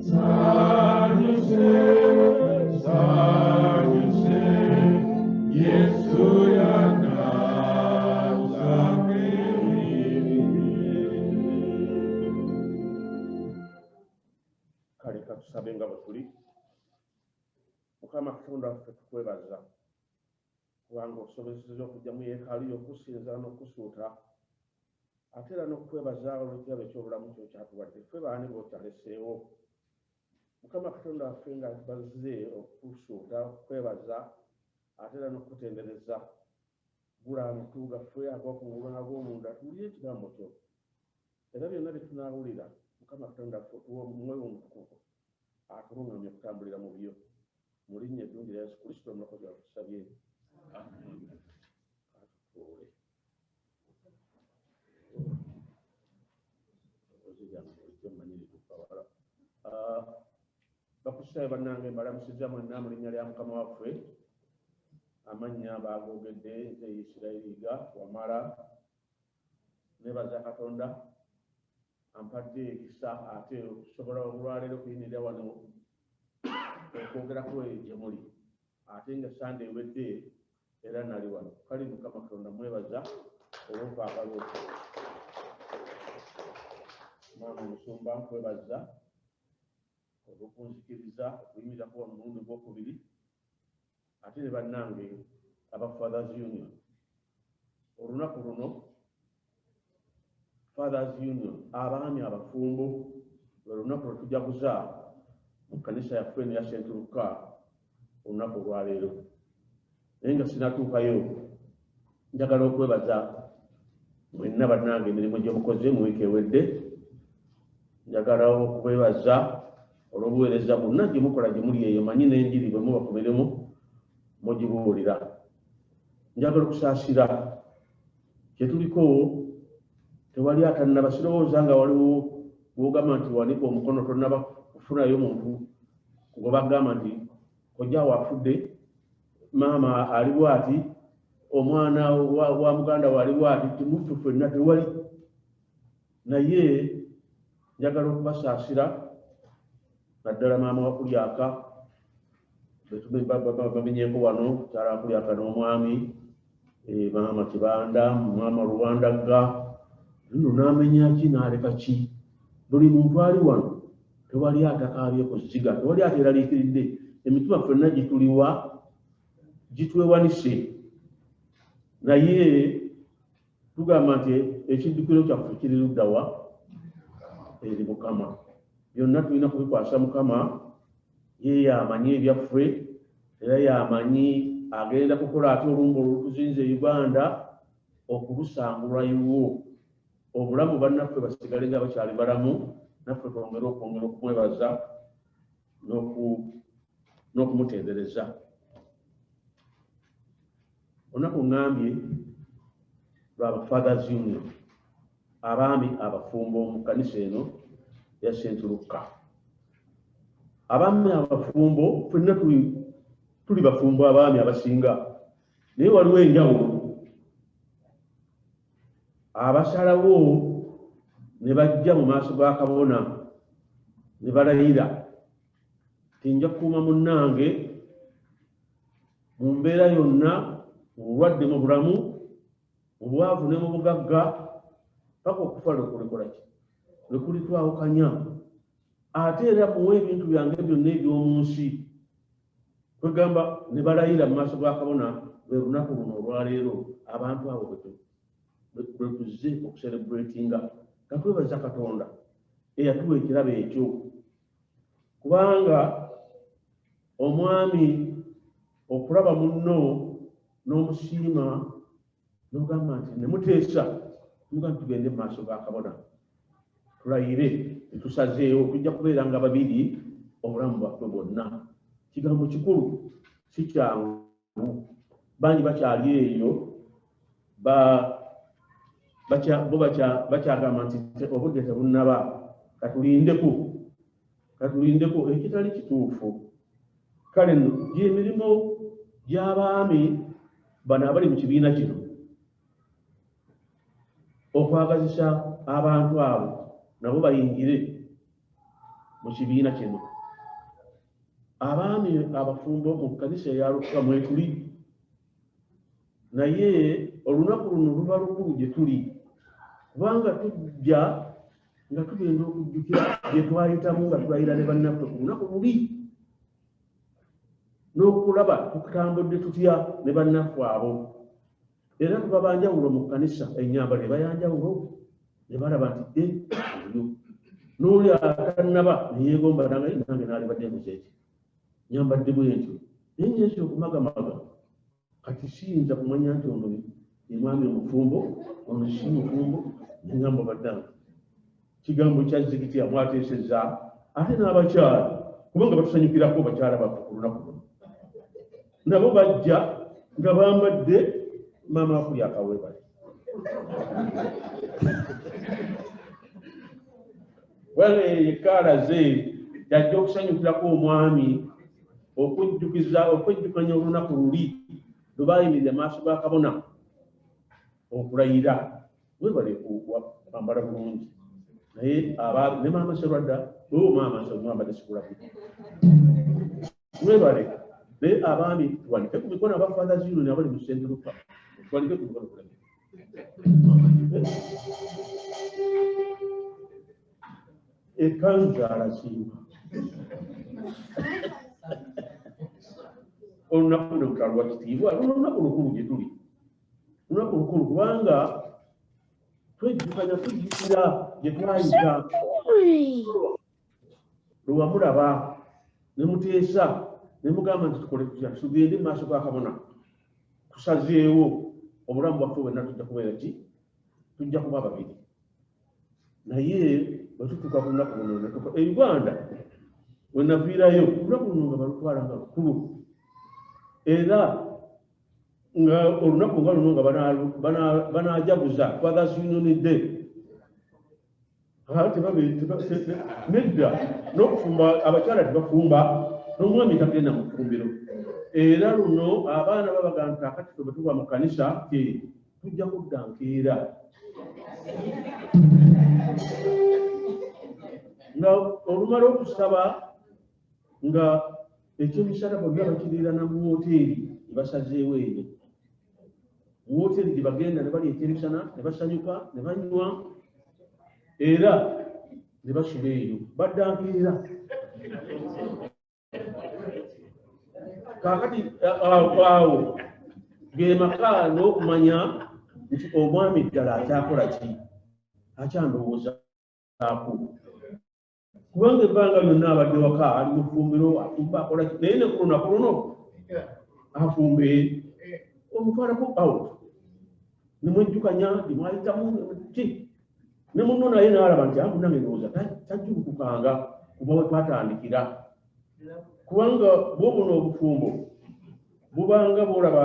Kale katusabe nga bwe tuli. Mukama Katonda waffe tukwebaza kubanga osobozesezza okujja mu yeekaalu y'okusinza n'okusuuta ate era n'okwebaza olw'ekirabo eky'obulamu kyo kyatuwadde ffe baani b'okyaleseewo. Mukama Katonda waffe nga bazze okusuuta okwebaza ate era n'okutendereza gula amutu gaffe ag'okungulu n'ag'omunda tuwulire ekigambo kyo era byonna bye tunaawulira Mukama Katonda waffe otuwa omwoyo omutukuvu atulungamye okutambulira mu byo mu linnya eddungi lya Yesu Kristo omulokozi waffe tusabye. Bakusitayo bannange mbalamusizza mwenna mu linnya lya Mukama waffe. Amannya baagogedde nze Isirayiriga Wamala. Nebaza Katonda ampadde ekisa ate okusobola olwaleero okuyinirira wano okwogerako gye muli ate nga Sande ewedde era nali wano. Kale Mukama Katonda mwebaza olw'okwagala okwo. Maama Musumba nkwebaza olw'okunzikiriza okuyimirako wano mulundi gwokubiri ate ne bannange aba Fathers Union. Olunaku luno Fathers Union abaami abafumbo lwe lunaku lwe tujaguza mu kkanisa yaffe ya St. Luka olunaku olwaleero. Naye nga sinatuukayo njagala okwebaza mwenna bannange emirimu gye mukoze mu wiiki ewedde. Njagala okubebaza olw'obuweereza bwonna gye mukola gye muli eyo manyi n'enjiri bwe muba ku mirimu mugibuulira. Njagala okusaasira kye tuliko tewali atannaba sirowooza nga waliwo bw'ogamba nti wanika omukono tonnaba kufunayo muntu ngo bagamba nti kojjaawo afudde, maama ali bw'ati, omwana wa muganda we ali bw'ati, timuffe ffenna tewali. Naye njagala okubasaasira naddala maama wa Kulyaka bamenyeko wano mukyala wa Kulyaka n'omwami maama Kibanda, maama Luwandagga. Nno n'amenya ki n'aleka ki? Buli muntu ali wano tewali atakaabye ku zziga, tewali ateeraliikiridde. Emitima ffenna gituliwa gitwewanise, naye tugamba nti ekiddukiro kyaffe kiri ludda wa? Eri Mukama. Byonna tulina kubikwasa Mukama. Ye y'amanyi ebyaffe era y'amanyi agenda kukola ate olumba olutuzinze Uganda okulusangulwayo. Obulamu bannaffe basigale nga bakyali balamu, naffe twongere okumwebaza n'okumutendereza. Olunaku ngambye lwaba Fathers Union, abaami abafumbo mu kkanisa eno ya St. Luka. Abaami abafumbo ffenna tuli bafumbo abaami abasinga, naye waliwo enjawulo. Abasalawo ne bajja mu maaso ga kabona ne balayira tinja kukuuma munnange mu mbeera yonna, mu bulwadde, mu bulamu, mu bwavu ne mu bugagga, paka okufa lwekulikola ki lwekulitwawukanya. Ate era muwe ebintu byange byonna eby'omu nsi. Kwegamba ne balayira mu maaso ga kabona lwe lunaku luno olwaleero. Abantu abo bwe tuzze okuserebulatinga nga twebaza Katonda eyatuwa ekirabo ekyo, kubanga omwami okulaba munno n'omusiima n'ogamba nti ne muteesa muga tugende mu maaso ga kabona tulayire tetusazeewo tujja kubeera nga babiri obulamu bwaffe bwonna. Kigambo kikulu si kyangu, bangi bakyali eyo bakyagamba nti obudde tebunnaba, katulindeko ekitali kituufu. Kale nno gy'emirimu gy'abaami bano abali mu kibiina kino okwagazisa abantu abo nabo bayingire mu kibiina kino abaami abafumbo mu kkanisa eya Lukka mwe tuli naye olunaku luno luba lukulu gye tuli kubanga tujja nga tugenda okujjukira bye twayitamu nga tulayira ne bannaffe ku lunaku luli n'okulaba tukutambudde tutya ne bannaffe abo era tuba banjawulo mu kkanisa ennyambala eba yanjawulo ne balaba nti oyo n'oli atannaba neyeegomba nange naalibadde muzeeki nyambadde bwentyo naye nyekyo okumagamaga kati siyinza kumanya nti ono ye mwami omufumbo ono si mufumbo neŋŋamba baddanga kigambo kya zigiti amwateesezza ate n'abakyala kubanga batusanyukirako bakyala baffe ku lunaku luno nabo bajja nga bambadde maama akuli akawebale wale yekaalaze yajja okusanyukirako omwami okwejjukanya olunaku luli lwe bayimirira maaso ga kabona okulayira webale kwambala bulungi naye ne maama Serwadda maama mwambadde sikulabi webale naye abaami tuwanike ku mikono aba Fathers Union abali mu St. Luka tuwanike ku mikono kulabi ekanzu alasimba olunaku luno lutalwa kitiibwa olunaku lukulu gye tuli olunaku lukulu kubanga twejjukanya tujjukira gye twayita lwe wamulaba ne muteesa ne mugamba nti tukole tutya tugende mu maaso ga kabona tusazeewo obulamu bwaffe bwenna tujja kubeera ki tujja kuba babiri naye bwe tutuuka ku lunaku luno e Uganda we naviirayo olunaku luno nga balutwala nga lukulu era nga olunaku nga luno nga banaajaguza Fathers Union Day nedda n'okufumba abakyala tebafumba n'omwami tagenda mu ffumbiro era luno abaana babaga nti akati twe bwe tuba mu kkanisa tujja kudda nkeera nga olumala okusaba nga ekyomusalaba bwe bakiriira na mu woteeri ne basazeewo eyo mu woteeri gye bagenda ne balya ekyemisana ne basanyuka ne banywa era ne basula eyo baddankeera kaakati awo ge maka n'okumanya nti omwami ddala akyakola ki akyandowoozaako kubanga ebbanga lyonna abadde waka ali mu ffumbiro afumba akola ki naye ne ku lunaku luno afumbe omutwalako out ne mwejjukanya ne mwayitamu ki ne munno naye n'alaba nti amunange ndowooza tajjulukukanga kuba we twatandikira kubanga bwobuno obufumbo bubanga bwolaba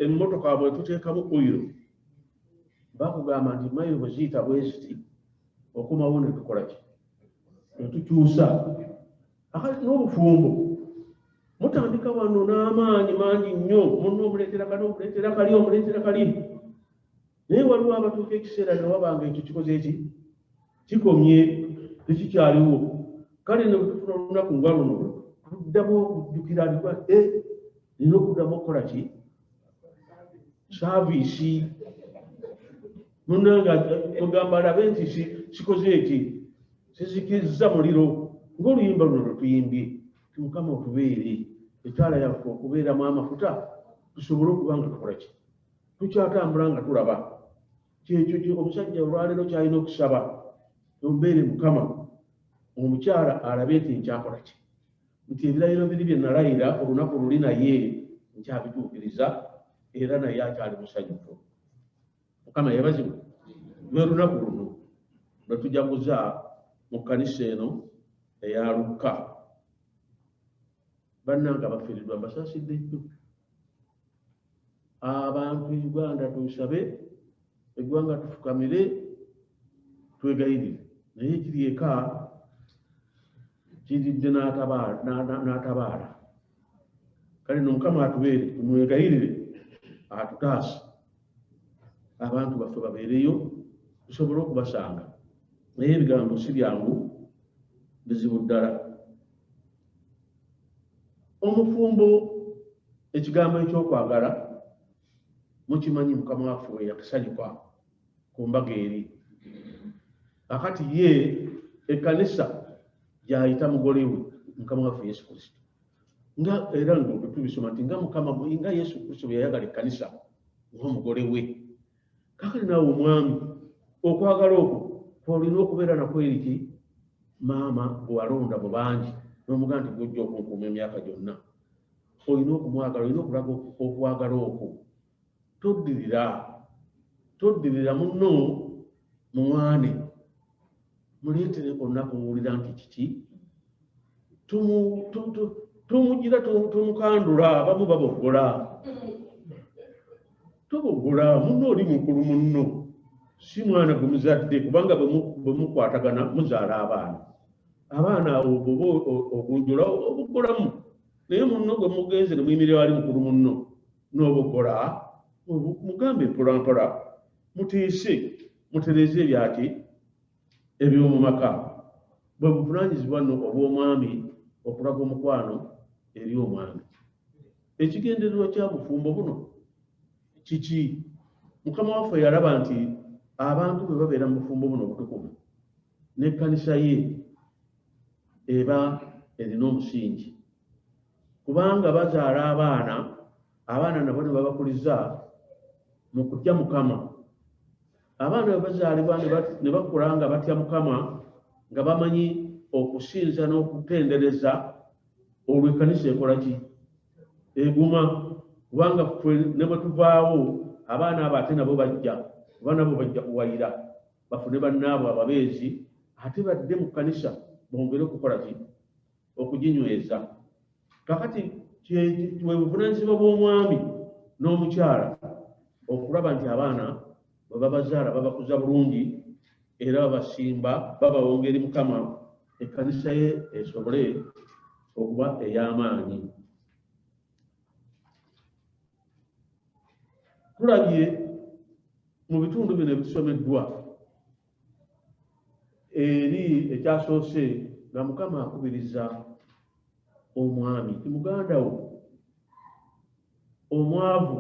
emmotoka bwe tuteekamu oyiro bakugamba nti mayiro bwe ziyita bwe ziti okomawo ne tukola ki ne tukyusa akati n'obufumbo mutandika wano n'amaanyi mangi nnyo munno omuleetera kali omuleetera kali naye waliwo abatuuka ekiseera ne wabanga ekyo kikoze eki kikomye tekikyaliwo kale ne butufuna olunaku nga luno tuddamu okujjukira nina okuddamu okukola ki saaviisi munanga ogamba alabe nti kikoze eki sizikizza muliro ng'oluyimba luno lwetuyimbye ti Mukama otubeere ekyala yaffe okubeeramu amafuta tusobole okuba nga tukola ki tukyatambula nga tulaba kyekyo omusajja olwaleero kyalina okusaba ombeere Mukama omukyala alabe nti nkyakola ki nti ebirayiro biri bye nalayira olunaku luli naye nkyabituukiriza era naye akyali musanyufu Mukama yebazibwe lwe lunaku luno lwe tujaguza mu kkanisa eno eya Lukka bannanga bafiiriddwa mbasaasidde nnyo abantu Uganda tusabe eggwanga tufukamire twegayirire naye kiri eka kiridde n'atabaala kale no Mukama atubeere tumwegayirire atutaase abantu baffe babeereyo tusobole okubasanga naye ebigambo si byangu bizibu ddala. Omufumbo ekigambo ekyokwagala mukimanyi Mukama waffe we yakisanyuka ku mbaga eri. Akati ye ekkanisa gyayita mugole we Mukama waffe Yesu Kristo. Nga era nga tubisoma nti nga Yesu Kristo bwe yayagala ekkanisa ng'omugole we. Kakati naawe omwami okwagala okwo kw'olina okubeera nakwo eriki maama gwe walonda mu bangi n'omugaa nti gw'ojja okunkuuma emyaka gyonna. Olina okumwagala, olina okulaga okwagala okwo. Toddirira munno muwane muleetere olunaku muwulira nti kiki tumugira tumukandula abamu baboggola. Toboggola munno oli mukulu munno si mwana gwe muzadde kubanga bwe mukwatagana muzaala abaana obuba ogunjula obuggolamu naye munno gwe mugenze ne muyimirira wali mukulu munno n'oboggola mugambe mpolampola mutiise mutereze ebyaki eby'omu maka. Bwe buvunaanyizibwa nno obw'omwami okulaga omukwano eri omwami. Ekigendererwa kya bufumbo buno kiki? Mukama waffe yalaba nti abantu bwe babeera mu bufumbo buno obutukuvu n'ekkanisa ye eba erina omusingi kubanga bazaala abaana nabo ne babakuliza mu kutya Mukama. Abaana bwe bazaalibwa ne bakula nga batya Mukama nga bamanyi okusinza n'okutendereza, olwo ekkanisa ekola ki? Eguma. Kubanga ne bwe tuvaawo abaana abo ate nabo bajja kuwayira bafune bannaabwe ababeezi ate badde mu kkanisa bongere okukola ki? Okuginyweza. Kakati bwe buvunaanyizibwa bw'omwami n'omukyala okulaba nti abaana bwe babazaala babakuza bulungi era babasimba babawonga eri Mukama, ekkanisa ye esobole okuba ey'amaanyi. Tulabye mu bitundu bino ebisomeddwa eri ekyasoose nga Mukama akubiriza omwami ti muganda wo omwavu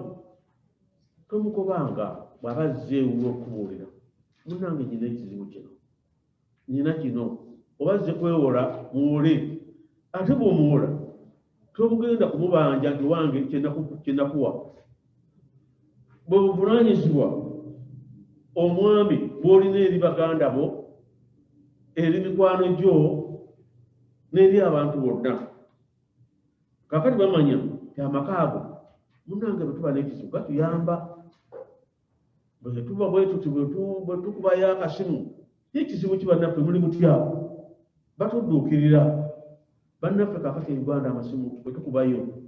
tomukobanga bw'aba azze ewuwe okubuulira munnange nyina ekizibu kino oba azze kwewola muwole ate bw'omuwola tobugenda kumubanja nti wange kyenakuwa. Bwe buvunaanyizibwa omwami bw'olina eri baganda bo eri mikwano gyo n'eri abantu bonna. Kakati bamanya nti amaka ago munnange bwe tuba n'ekizibu gatuyamba. Bwe tuba bwe tuti bwe tukubayo akasimu ekizibu ki bannaffe muli mutya batudduukirira. Bannaffe kakati Uganda amasimu bwe tukubayo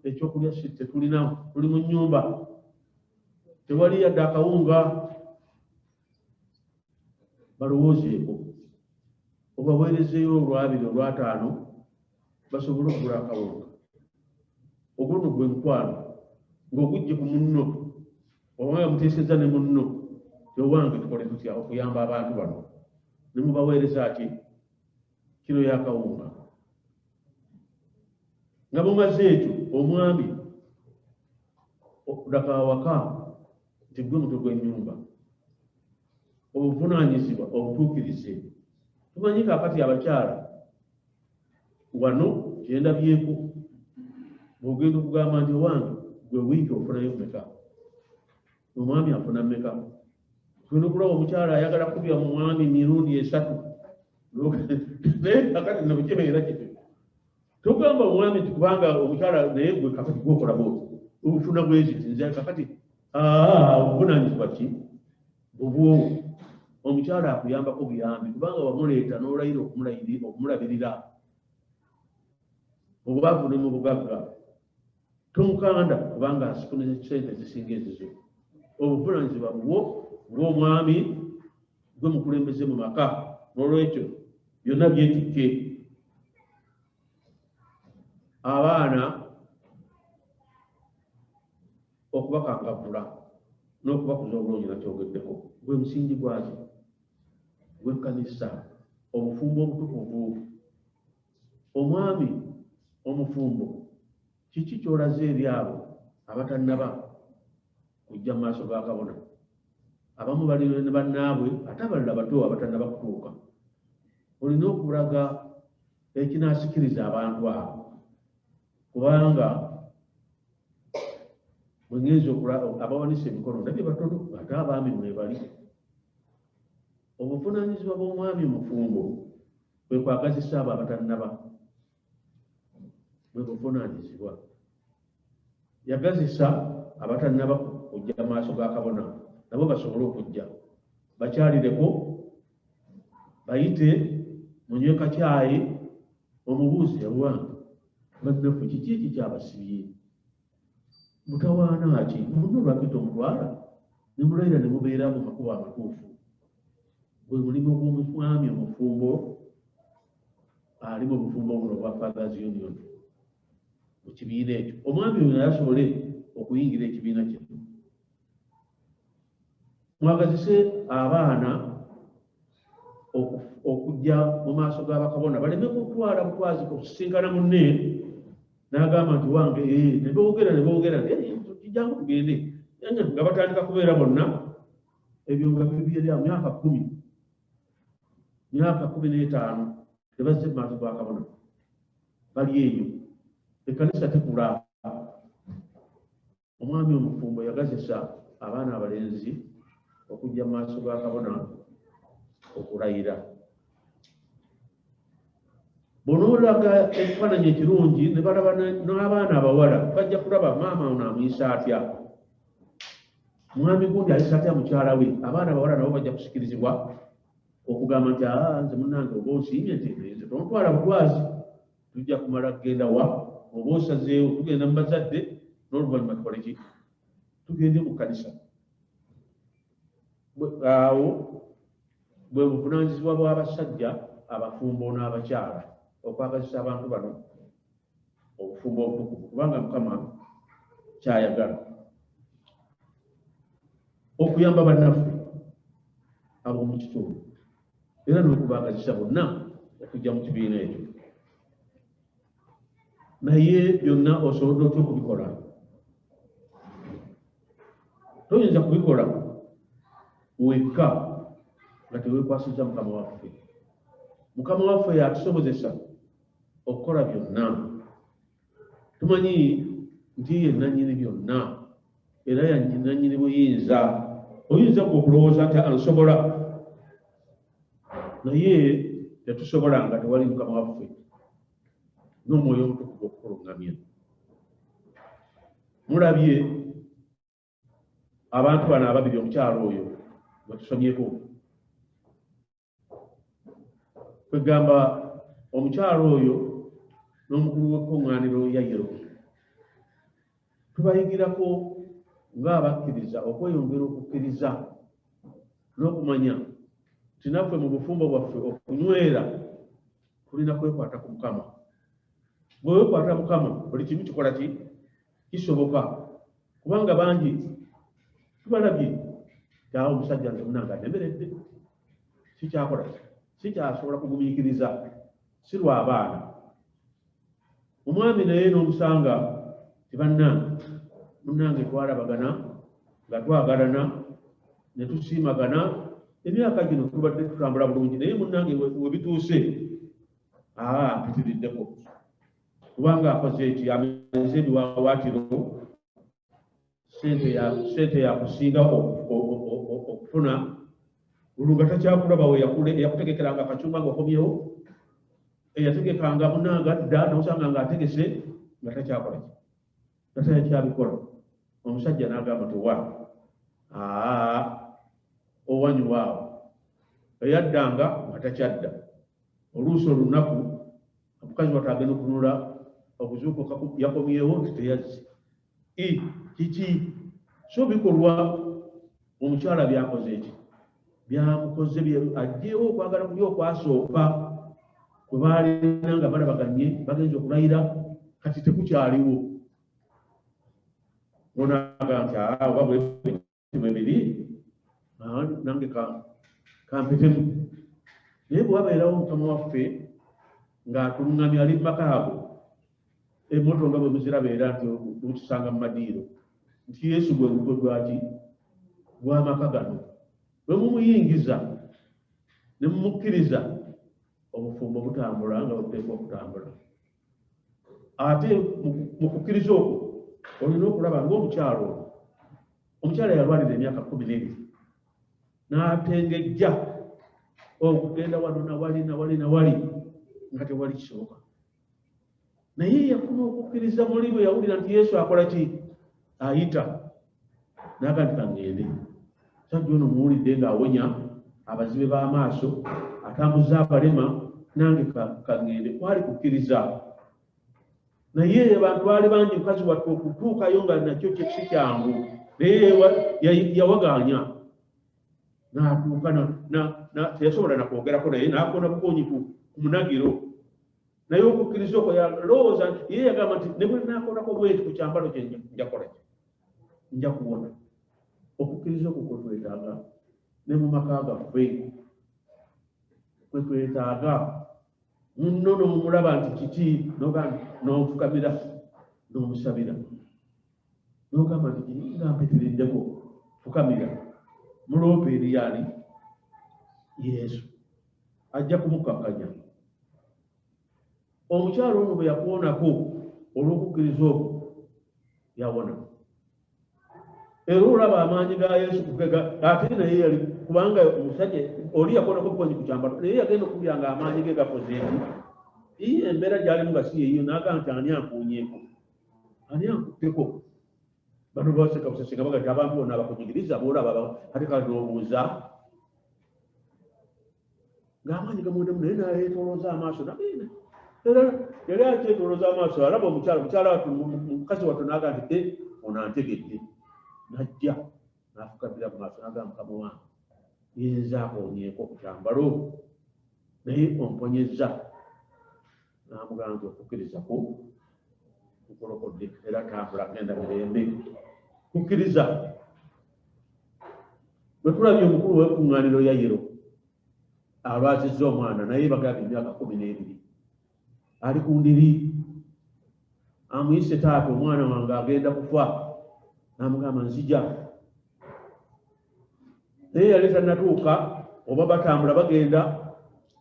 ekyokulya tetulina, tuli mu nnyumba tewali yadde akawunga. Balowoozeeko obaweerezeyo olwabiri olwataano basobole okugula akawunga. Ogwo nno gwe mukwano ng'ogujje ku munno obanga muteesezza ne munno owange tukole tutya okuyamba abantu bano ne mubaweereza ki kiro y'akawunga. Nga mumaze ekyo omwami okudaka awaka nti gwe mutwe gw'ennyumba obuvunaanyizibwa obutuukirize. Tumanyi kaakati abakyala wano kyendabyeko bw'ogenda okugamba nti owange gwe wiiki ofunayo mmeka, omwami afuna mmeka. Tulina okulaba omukyala ayagala kubya mu mwami mirundi 3 naye kakati nabukibeera kiti togamba omwami nti kubanga omukyala naye gwe kakati gwokola bwoti obufuna bwezi nze kakati obuvunaanyizibwa ki obwo. Omukyala akuyambako buyambi kubanga wamuleeta n'olayira okumulabirira obwavu ne mu bugagga. Tomukanda kubanga asifunira sente zisinga ezizo. Obuvunaanyizibwa bw'omwami gwe mukulembeze mu maka. N'olwekyo byonna byetikke. Abaana okubakangavvula n'okubakuza obulungi nakyogeddeko gwe musingi gwaki gw'ekkanisa. Obufumbo obutukuvu omwami omufumbo kiki kyolaze eri abo abatannaba kujja mu maaso ga kabona? Abamu bali ne bannaabwe ate abalala bato abatannaba kutuuka. Olina okulaga ekinaasikiriza abantu abo, kubanga bwe ngenza abawanisa emikono ndabye batono ate abaami mwe bali. Obuvunaanyizibwa bw'omwami omufumbo kwe kwagazisa abo abatannaba, bwe buvunaanyizibwa. Yagazisa abatannaba kujja mu maaso ga kabona nabo basobole okujja, bakyalireko, bayite munywe kacyayi, omubuuze wange bannaffe kiki ekikyabasibye, mutawaana ki muno lwakita omutwala ne mulayira ne mubeera mu makubo amatuufu. Gwe mulimu gw'omwami omufumbo ali mu bufumbo buno bwa Fathers Union mu kibiina ekyo. Omwami oyo naye asobole okuyingira ekibiina kye. Mwagazise abaana okujja mu maaso g'abakabona baleme kutwala butwazi kusisinkana munne n'agamba nti wange ne boogera kijjangu tugende nga batandika kubeera bonna. Ebyo nga bibyerya myaka 15 tebazze mu maaso g'akabona, bali eyo. Ekkanisa tekula. Omwami omufumbo yagazisa abaana abalenzi okujja mu maaso ga kabona okulayira. Bw'onoolaga ekifaananyi ekirungi ne balaba n'abaana abawala bajja kulaba maama ono amuyisa atya, mwami gundi ayisa atya mukyala we. Abaana abawala nabo bajja kusikirizibwa okugamba nti nze munnange oba onsiimye nti nze tontwala butwazi, tujja kumala kugenda wa oba osazeewo tugenda mu bazadde n'oluvannyuma tukole ki? Tugende mu kkanisa. Awo bwe buvunaanyizibwa bw'abasajja abafumbo n'abakyala okwagazisa abantu bano obufumbo obutukuvu, kubanga Mukama kyayagala okuyamba bannaffe ab'omu kitundu era n'okubagazisa bonna okujja mu kibiina ekyo. Naye byonna osobola otya okubikola? Toyinza kubikola wekka nga teweekwasizza Mukama waffe. Mukama waffe yatusobozesa okukola byonna. Tumanyi nti ye nannyini byonna era yannyini buyinza. Oyinza okulowooza nti ansobola, naye tetusobola nga tewali Mukama waffe n'omwoyo omutukuvu okukuluŋŋamya. Mulabye abantu bano ababiri, omukyalo oyo gwe tusomyeko, kwegamba omukyalo oyo n'omukulu w'ekkuŋŋaaniro Yayiro, tubayigirako ng'abakkiriza okweyongera okukkiriza n'okumanya nti naffe mu bufumbo bwaffe okunywera tulina kwekwata ku Mukama. Bwe weekwata Mukama buli kimu kikola ki? Kisoboka. Kubanga bangi tubalabye awo omusajja nze munnange anemeredde, sikyakola, sikyasobola kugumiikiriza, si lw'abaana. Omwami naye n'omusanga ti bannange, munnange twalabagana nga twagalana ne tusiimagana, emyaka gino tubadde tutambula bulungi, naye munnange we bituuse mpitiriddeko, kubanga akoze eki, ameze ebiwawaatiro, sente yakusinga okufuna olunga takyakulaba we yakutegekeranga akacumba ng'okomyewo, eyategekanga munnanga dda n'osanga ng'ategese nga takyakola ki, nga takyabikola. Omusajja n'agamba ti owanyuwa awo eyaddanga nga takyadda. Oluusi olunaku omukazi wate agenda okunula okuzuukuka yakomyewo nti teyazze. Kiki? So bikolwa omukyala byakoze eki, byamukoze aggyewo okwagala kuli okwasooka kwe baalina nga balabaganye bagenza okulayira, kati tekukyaliwo. Onaga nti oba bwebiri nange kampitemu. Naye bwe wabeerawo Mukama waffe ng'atuluŋŋamya ali mu maka ago emmoto nga bwe muziraba era nti okisanga mu madiiro nti Yesu gwe gugwe gwaki gw'amaka gano bwe mumuyingiza ne mumukkiriza obufumbo butambula nga buteekwa okutambula. Ate mu kukkiriza okwo olina okulaba ng'omukyalo omukyala yalwalira emyaka 12 n'atengejja okugenda wano nawali nga tewali kisoboka, naye yafuna okukkiriza muli bwe yawulira nti Yesu akola ki? Ayita n'aga nti kangende. Sajja ono muwulidde ng'awonya abazibe b'amaaso, atambuza abalema, nange kangende. Kwali kukkiriza, naye abantu baali bangi mukazi wattu okutuukayo nga nakyo si kyangu, naye yawagaanya n'atuuka teyasobola nakwogerako naye n'akona bukonyi ku munagiro. Naye okukkiriza okwo yalowooza nti ye yagamba nti ne bwe naakolako bweti ku kyambalo kye njakola nja kuwona. Okukkiriza okwo kwe twetaaga ne mu maka gaffe, kwe twetaaga munno n'omulaba nti kiti n'ofukamira n'omusabira n'ogamba nti nga mpitiriddeko fukamira muloopa eriyali Yesu ajja kumukakkanya. Omukyalo ono bwe yakuwonako olw'okukkiriza okwo yawona. Era olaba amaanyi ga Yesu kukega ate naye yali kubanga omusajja oli yakuwonako bukonyi ku kyambalo naye yagenda okubira nga amaanyi ge gakoze eki embeera gy'alimu nga si yeeyo n'agamba nti ani ankuunyeeko ani ankutteko. Bano baseka busese nga bagati abantu bonna abakunyigiriza boolaba ate kale n'obuuza ng'amaanyi gamuwedemu naye n'ayeetoolooza amaaso nagenda. Era yali akyetoolooza amaaso alaba omukyala wattu mukazi wattu n'aga nti ono antegedde. Najja n'afukamira mu maaso n'agamba Mukama wange yenza akoonyeeko ku kyambalo naye omponyezza. N'amugamba nti okukkirizako nkolokodde era tambula genda mirembe. Kukkiriza bwe tulabye omukulu w'ekkuŋŋaaniro ya Yero alwazizza omwana naye bagamba emyaka 12 ali ku ndiri amuyise taata omwana wange agenda kufa. N'amugamba nzija. Naye yali tannatuuka oba batambula bagenda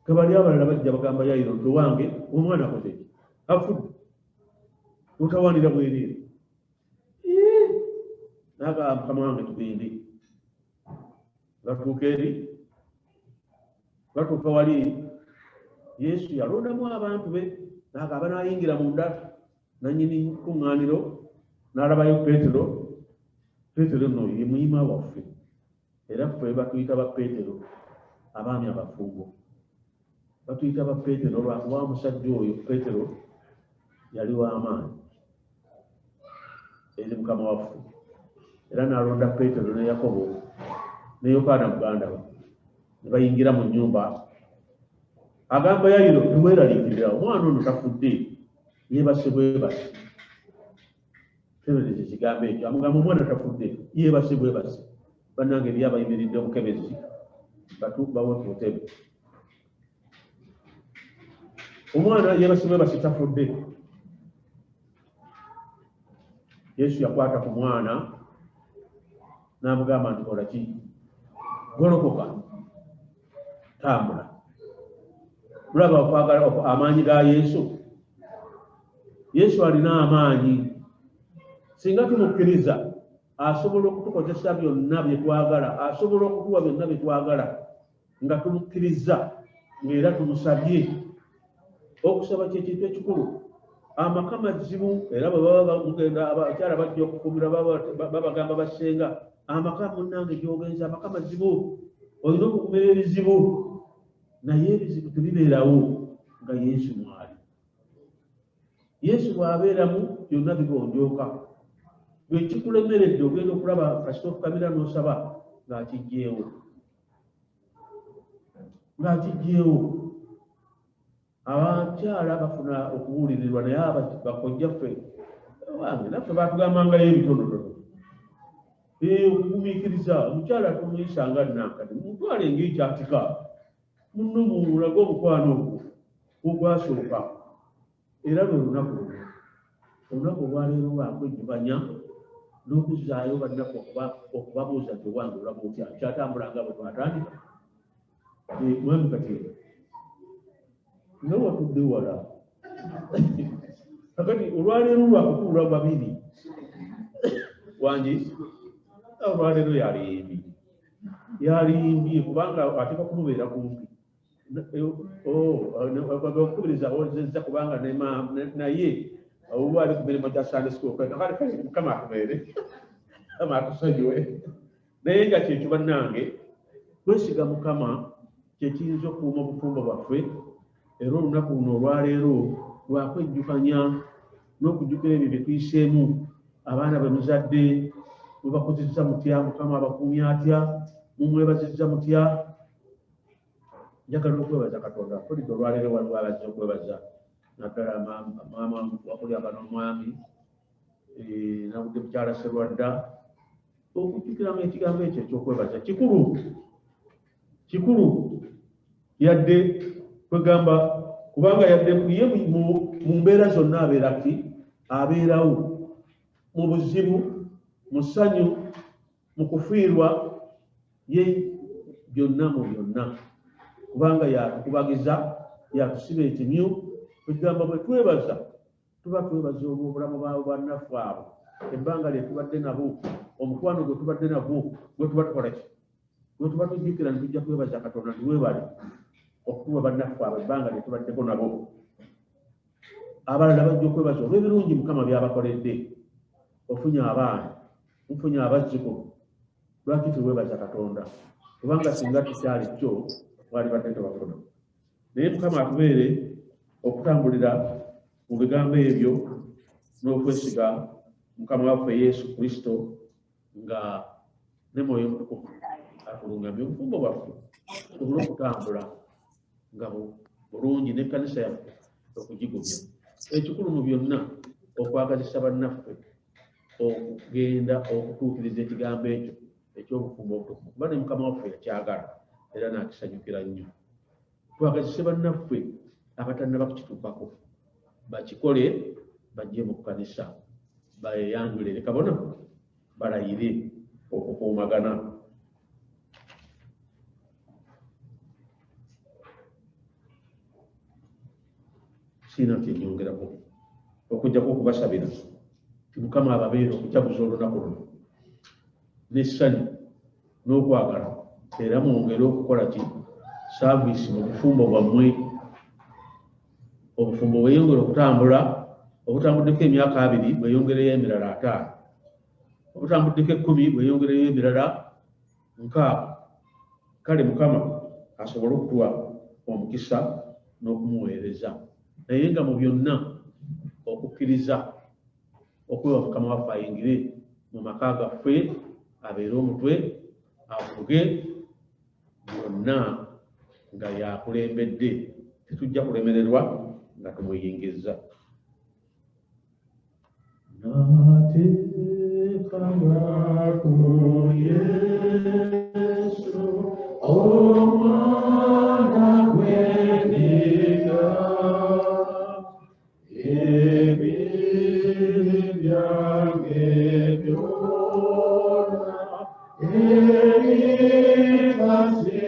tebali abalala bajja bagamba Yayiro nti wange omwana akoze ki afudde otawaanira bwereere. N'agamba Mukama wange tugende. Batuuka eri batuuka wali Yesu yalondamu abantu be n'agamba n'ayingira munda nannyini kuŋŋaaniro n'alabayo Peetero. Peetero no ye muyima waffe era ffe batuyita ba Peetero abaami abafumbo. Batuyita ba Peetero lwakuba omusajja oyo Peetero yali w'amaanyi eri Mukama waffe era n'alonda Peetero ne Yakobo ne Yokaana muganda we ne bayingira mu nnyumba. Agamba Yayiro teweeraliikirira omwana ono tafudde yeebase bwebase. Tebereze ekigambo ekyo amugamba omwana tafudde yeebase bwebase. Bannange eri abayimiridde omukebezi bawe ku butebe. Omwana yeebase bwebase tafudde. Yesu yakwata ku mwana n'amugamba nti kola ki? Golokoka tambula. Mulaba okwagala amaanyi ga Yesu. Yesu alina amaanyi. Singa tumukkiriza asobola okutukozesa byonna bye twagala, asobola okutuwa byonna bye twagala nga tumukkiriza ng'era tumusabye. Okusaba ky'ekintu ekikulu. Amaka mazibu era bwe baba mugenda abakyala bajja okufumbira babagamba basenga amaka munnange gy'ogenza amaka mazibu olina okukumira ebizibu naye ebizibu tebibeerawo nga Yesu mwali. Yesu bw'abeeramu byonna bigonjooka. Bwe kikulemeredde ogenda okulaba kasita okukamira n'osaba ng'akijjeewo. Abakyala bafuna okubuulirirwa naye bakojjaffe wange naffe batugambangayo ebitonotono. Okugumiikiriza omukyala tumuyisa nga Nankadi mutwale ng'ekyatika munno mulage omukwano ogwo ogwasooka era lwe lunaku olwaleero lwakwejjubanya n'okuzaayo bannaffe okubabuuza nti owange olaba otya kyatambula nga bwe twatandika mwami kati nga watudde wala kakati olwaleero lwakutuula babiri wangi olwaleero yalimbye kubanga ateeka kumubeera kumpi okukubiriza ozezza kubanga naye oba ali ku mirimu gya Sunday school mukama atubeere mukama atusonyiwe naye nga kyekyo bannange kwesiga mukama kyekiyinza okuuma obufumbo bwaffe era olunaku luno olwaleero lwakwejjukanya n'okujjukira ebyo bye tuyiseemu abaana be muzadde mubakozesa mutya mukama abakuumye atya mumwebazizza mutya njagala okwebaza katonda akolidde olwaleero walwabazza okwebaza naddala maama wakuli abano omwami nabudde mukyala Serwadda okujjukiramu ekigambo ekyo ekyokwebaza kikulu yadde kwegamba kubanga yadde ye mu mbeera zonna abeerawo mu buzibu mu ssanyu mu kufiirwa ye byonna mu byonna kubanga yatukubagiza yatusiba ekimyu kwegamba bwe twebaza tuba twebaza obulamu bwabo bannaffe abo ebbanga lye tubadde nabo omukwano gwe tubadde nabo gwe tuba tukola ki gwe tuba tujjukira ne tujja kwebaza Katonda nti weebale okutuwa bannaffe abo ebbanga lye tubaddeko nabo abalala bajja okwebaza olw'ebirungi Mukama by'abakoledde ofunye abaana mufunye abazzukulu lwaki teweebaza Katonda kubanga singa tukyali kyo twali badde tebafuna naye Mukama atubeere okutambulira mu bigambo ebyo n'okwesiga Mukama waffe Yesu Kristo nga ne Mwoyo Mutukuvu atulungamye obufumbo bwaffe tubule okutambula nga bulungi n'ekkanisa yaffe okugigumya ekikulu mu byonna okwagazisa bannaffe okugenda okutuukiriza ekigambo ekyo eky'obufumbo obutukuvu kuba ne Mukama waffe yakyagala era n'akisanyukira nnyo twagazise bannaffe abatannaba kukituukako bakikole bajje mu kkanisa bayeyanjulire kabona balayire okukuumagana siina kyenyongerako okujjako okubasabira Mukama ababeere okujaguza olunaku luno n'essanyu n'okwagala era mwongere okukola ki saaviisi mu bufumbo bwammwe obufumbo bweyongera okutambula obutambuddeko emyaka 2 bweyongereyo emirala 5 obutambuddeko 10 bweyongereyo emirala 6 kale Mukama asobole okutuwa omukisa n'okumuweereza naye nga mu byonna okukkiriza okwewa Mukama waffe ayingire mu maka gaffe abeere omutwe avuge byonna nga yakulembedde tetujja kulemererwa nga tumuyingiza Yesu omwana gw'endiga ebibi byange byonna ebitasigika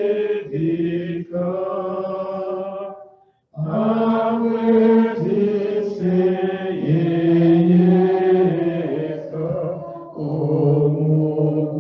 awezise yeyeka omugugu